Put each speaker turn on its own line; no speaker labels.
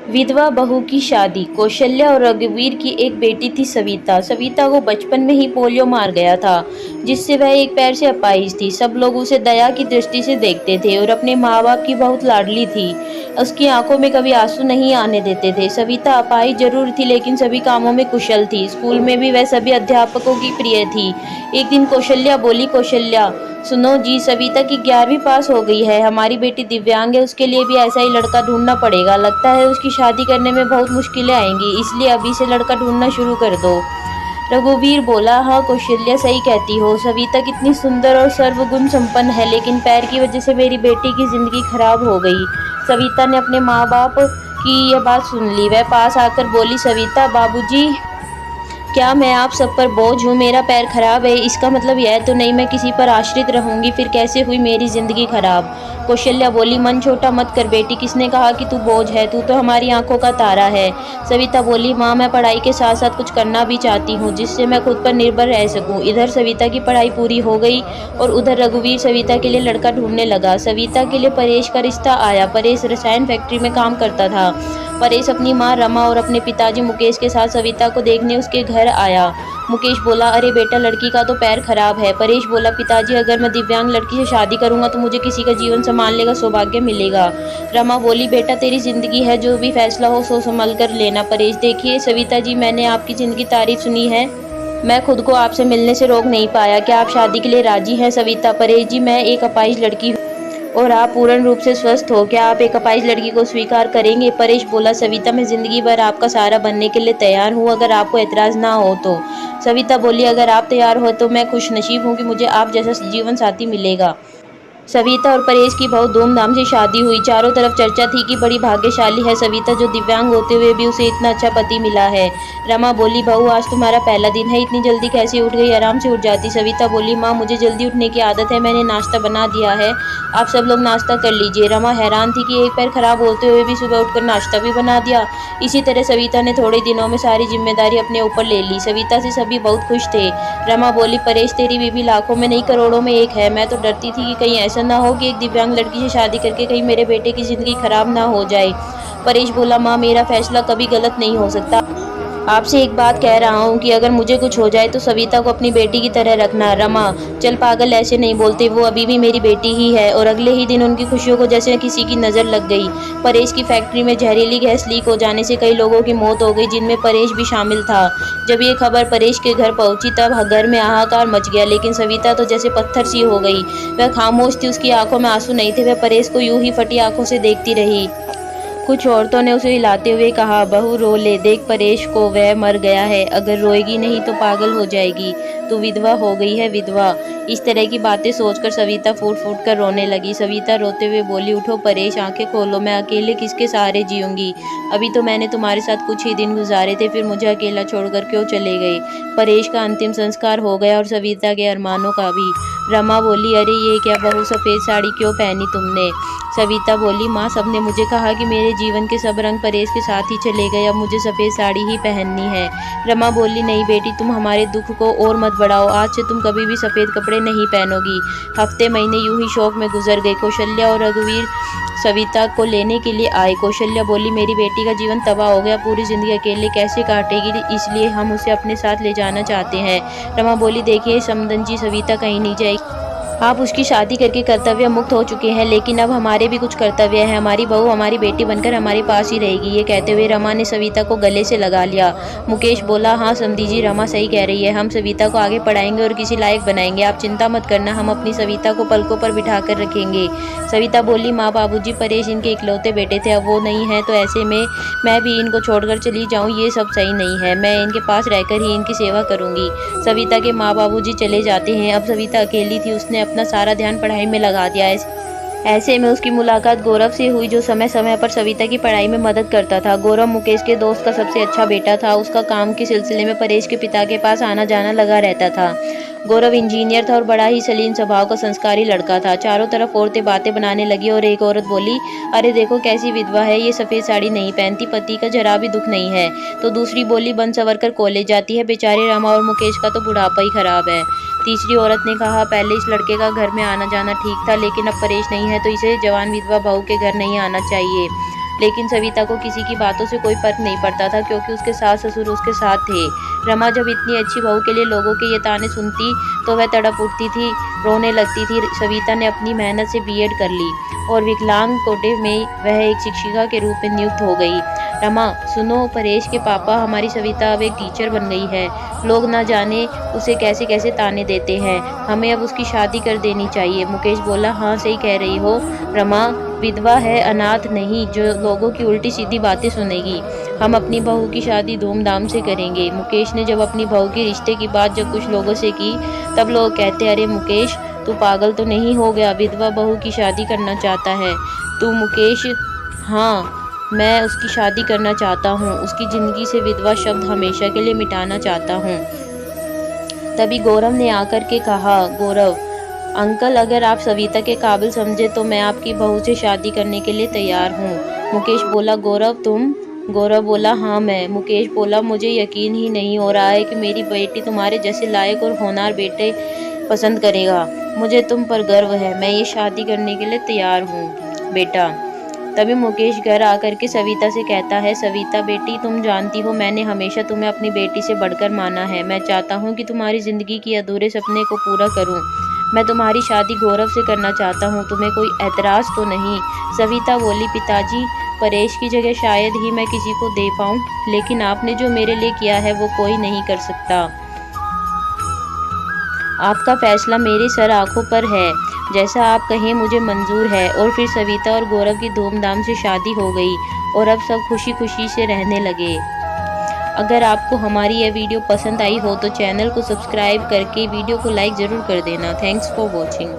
विधवा बहू की शादी। कौशल्या और रघुवीर की एक बेटी थी सविता। सविता को बचपन में ही पोलियो मार गया था, जिससे वह एक पैर से अपाहिज थी। सब लोग उसे दया की दृष्टि से देखते थे और अपने माँ बाप की बहुत लाडली थी। उसकी आंखों में कभी आंसू नहीं आने देते थे। सविता अपाहिज जरूर थी, लेकिन सभी कामों में कुशल थी। स्कूल में भी वह सभी अध्यापकों की प्रिय थी। एक दिन कौशल्या बोली, कौशल्या सुनो जी, सविता की 11वीं पास हो गई है। हमारी बेटी दिव्यांग है, उसके लिए भी ऐसा ही लड़का ढूंढना पड़ेगा। लगता है उसकी शादी करने में बहुत मुश्किलें आएंगी, इसलिए अभी से लड़का ढूंढना शुरू कर दो। रघुवीर बोला, हाँ कौशल्या सही कहती हो। सविता कितनी सुंदर और सर्वगुण संपन्न है, लेकिन पैर की वजह से मेरी बेटी की जिंदगी खराब हो गई। सविता ने अपने माँ बाप की यह बात सुन ली। वह पास आकर बोली, सविता बाबूजी, क्या मैं आप सब पर बोझ हूँ? मेरा पैर खराब है, इसका मतलब यह तो नहीं मैं किसी पर आश्रित रहूंगी? फिर कैसे हुई मेरी जिंदगी खराब? कौशल्या बोली, मन छोटा मत कर बेटी, किसने कहा कि तू बोझ है? तू तो हमारी आंखों का तारा है। सविता बोली, माँ मैं पढ़ाई के साथ साथ कुछ करना भी चाहती हूँ, जिससे मैं खुद पर निर्भर रह सकूँ। इधर सविता की पढ़ाई पूरी हो गई और उधर रघुवीर सविता के लिए लड़का ढूंढने लगा। सविता के लिए परेश का रिश्ता आया। परेश रसायन फैक्ट्री में काम करता था। परेश अपनी माँ रमा और अपने पिताजी मुकेश के साथ सविता को देखने उसके घर आया। मुकेश बोला, अरे बेटा, लड़की का तो पैर खराब है। परेश बोला, पिताजी अगर मैं दिव्यांग लड़की से शादी करूंगा तो मुझे किसी का जीवन संभालने का सौभाग्य मिलेगा। रमा बोली, बेटा तेरी जिंदगी है, जो भी फैसला हो सोच संभल कर लेना। परेश, देखिए सविता जी, मैंने आपकी जिंदगी तारीफ सुनी है, मैं खुद को आपसे मिलने से रोक नहीं पाया। क्या आप शादी के लिए राजी हैं? सविता, परेश जी, मैं एक अपाहिज लड़की हूँ और आप पूर्ण रूप से स्वस्थ हो, क्या आप एक अपाहिज लड़की को स्वीकार करेंगे? परेश बोला, सविता मैं जिंदगी भर आपका सहारा बनने के लिए तैयार हूँ, अगर आपको एतराज ना हो तो। सविता बोली, अगर आप तैयार हो तो मैं खुशनसीब हूँ कि मुझे आप जैसा जीवन साथी मिलेगा। सविता और परेश की बहुत धूमधाम से शादी हुई। चारों तरफ चर्चा थी कि बड़ी भाग्यशाली है सविता, जो दिव्यांग होते हुए भी उसे इतना अच्छा पति मिला है। रमा बोली, बहू आज तुम्हारा पहला दिन है, इतनी जल्दी कैसे उठ गई? आराम से उठ जाती। सविता बोली, माँ मुझे जल्दी उठने की आदत है, मैंने नाश्ता बना दिया है, आप सब लोग नाश्ता कर लीजिए। रमा हैरान थी कि एक पैर खराब होते हुए भी सुबह उठकर नाश्ता भी बना दिया। इसी तरह सविता ने थोड़े दिनों में सारी जिम्मेदारी अपने ऊपर ले ली। सविता से सभी बहुत खुश थे। रमा बोली, परेश तेरी बीवी लाखों में नहीं करोड़ों में एक है। मैं तो डरती थी कि कहीं ऐसा ना हो कि एक दिव्यांग लड़की से शादी करके कहीं मेरे बेटे की जिंदगी खराब ना हो जाए। परेश बोला, माँ मेरा फैसला कभी गलत नहीं हो सकता, आपसे एक बात कह रहा हूँ कि अगर मुझे कुछ हो जाए तो सविता को अपनी बेटी की तरह रखना। रमा, चल पागल, ऐसे नहीं बोलते, वो अभी भी मेरी बेटी ही है। और अगले ही दिन उनकी खुशियों को जैसे किसी की नज़र लग गई। परेश की फैक्ट्री में जहरीली गैस लीक हो जाने से कई लोगों की मौत हो गई, जिनमें परेश भी शामिल था। जब ये खबर परेश के घर पहुंची तब घर में हाहाकार मच गया, लेकिन सविता तो जैसे पत्थर सी हो गई। वह खामोश थी, उसकी आंखों में आंसू नहीं थे। वह परेश को यूं ही फटी आंखों से देखती रही। कुछ औरतों ने उसे हिलाते हुए कहा, बहू रो ले, देख परेश को, वह मर गया है, अगर रोएगी नहीं तो पागल हो जाएगी, तू विधवा हो गई है, विधवा। इस तरह की बातें सोचकर सविता फूट फूट कर रोने लगी। सविता रोते हुए बोली, उठो परेश, आंखें खोलो, मैं अकेले किसके सहारे जीऊंगी? अभी तो मैंने तुम्हारे साथ कुछ ही दिन गुजारे थे, फिर मुझे अकेला छोड़कर क्यों चले गए? परेश का अंतिम संस्कार हो गया और सविता के अरमानों का भी। रमा बोली, अरे ये क्या बहू, सफ़ेद साड़ी क्यों पहनी तुमने? सविता बोली, माँ सबने मुझे कहा कि मेरे जीवन के सब रंग परेश के साथ ही चले गए, अब मुझे सफ़ेद साड़ी ही पहननी है। रमा बोली, नहीं बेटी, तुम हमारे दुख को और मत बढ़ाओ, आज से तुम कभी भी सफ़ेद कपड़े नहीं पहनोगी। हफ्ते महीने यूं ही शौक में गुजर गए। कौशल्या और रघुवीर सविता को लेने के लिए आए। कौशल्या बोली, मेरी बेटी का जीवन तबाह हो गया, पूरी जिंदगी अकेले कैसे काटेगी, इसलिए हम उसे अपने साथ ले जाना चाहते हैं। रमा बोली, देखिए समदन जी, सविता कहीं नहीं जाएगी, आप उसकी शादी करके कर्तव्य मुक्त हो चुके हैं, लेकिन अब हमारे भी कुछ कर्तव्य है। हमारी बहू हमारी बेटी बनकर हमारे पास ही रहेगी। ये कहते हुए रमा ने सविता को गले से लगा लिया। मुकेश बोला, हाँ समधी जी, रमा सही कह रही है, हम सविता को आगे पढ़ाएंगे और किसी लायक बनाएंगे, आप चिंता मत करना, हम अपनी सविता को पलकों पर बिठा कर रखेंगे। सविता बोली, माँ बाबूजी, परेश इनके इकलौते बेटे थे, अब वो नहीं है तो ऐसे में मैं भी इनको छोड़कर चली जाऊँ, ये सब सही नहीं है, मैं इनके पास रहकर ही इनकी सेवा करूँगी। सविता के माँ बाबूजी चले जाते हैं। अब सविता अकेली थी, उसने अपना सारा ध्यान पढ़ाई में लगा दिया है। ऐसे में उसकी मुलाकात गौरव से हुई, जो समय समय पर सविता की पढ़ाई में मदद करता था। गौरव मुकेश के दोस्त का सबसे अच्छा बेटा था। उसका काम के सिलसिले में परेश के पिता के पास आना जाना लगा रहता था। गौरव इंजीनियर था और बड़ा ही सलीम स्वभाव का संस्कारी लड़का था। चारों तरफ औरतें बातें बनाने लगी और एक औरत बोली, अरे देखो कैसी विधवा है, ये सफ़ेद साड़ी नहीं पहनती, पति का जरा भी दुख नहीं है। तो दूसरी बोली, बन सवर कर कॉलेज जाती है, बेचारे रमा और मुकेश का तो बुढ़ापा ही खराब है। तीसरी औरत ने कहा, पहले इस लड़के का घर में आना जाना ठीक था, लेकिन अब परेश नहीं है तो इसे जवान विधवा बहू के घर नहीं आना चाहिए। लेकिन सविता को किसी की बातों से कोई फर्क नहीं पड़ता था, क्योंकि उसके सास ससुर उसके साथ थे। रमा जब इतनी अच्छी बहू के लिए लोगों के ये ताने सुनती तो वह तड़प उठती थी, रोने लगती थी। सविता ने अपनी मेहनत से बीएड कर ली और विकलांग कोटे में वह एक शिक्षिका के रूप में नियुक्त हो गई। रमा, सुनो, परेश के पापा, हमारी सविता अब एक टीचर बन गई है। लोग ना जाने उसे कैसे कैसे ताने देते हैं। हमें अब उसकी शादी कर देनी चाहिए। मुकेश बोला, हाँ सही कह रही हो रमा, विधवा है, अनाथ नहीं, जो लोगों की उल्टी सीधी बातें सुनेगी। हम अपनी बहू की शादी धूमधाम से करेंगे। मुकेश ने जब अपनी बहू के रिश्ते की बात जब कुछ लोगों से की, तब लोग कहते, अरे मुकेश, तू पागल तो नहीं हो गया, विधवा बहू की शादी करना चाहता है तू? मुकेश, हाँ, मैं उसकी शादी करना चाहता हूँ, उसकी ज़िंदगी से विधवा शब्द हमेशा के लिए मिटाना चाहता हूँ। तभी गौरव ने आकर के कहा, गौरव अंकल, अगर आप सविता के काबिल समझे तो मैं आपकी बहू से शादी करने के लिए तैयार हूँ। मुकेश बोला, गौरव तुम? गौरव बोला, हाँ मैं। मुकेश बोला, मुझे यकीन ही नहीं हो रहा है कि मेरी बेटी तुम्हारे जैसे लायक और होनहार बेटे पसंद करेगा। मुझे तुम पर गर्व है, मैं ये शादी करने के लिए तैयार हूँ बेटा। तभी मुकेश घर आकर के सविता से कहता है, सविता बेटी, तुम जानती हो मैंने हमेशा तुम्हें अपनी बेटी से बढ़कर माना है। मैं चाहता हूँ कि तुम्हारी ज़िंदगी की अधूरे सपने को पूरा करूँ। मैं तुम्हारी शादी गौरव से करना चाहता हूँ, तुम्हें कोई एतराज़ तो नहीं? सविता बोली, पिताजी, परेश की जगह शायद ही मैं किसी को दे पाऊँ, लेकिन आपने जो मेरे लिए किया है वो कोई नहीं कर सकता। आपका फैसला मेरी सर आँखों पर है, जैसा आप कहें मुझे मंजूर है। और फिर सविता और गौरव की धूमधाम से शादी हो गई और अब सब खुशी खुशी से रहने लगे। अगर आपको हमारी यह वीडियो पसंद आई हो तो चैनल को सब्सक्राइब करके वीडियो को लाइक ज़रूर कर देना। Thanks for watching.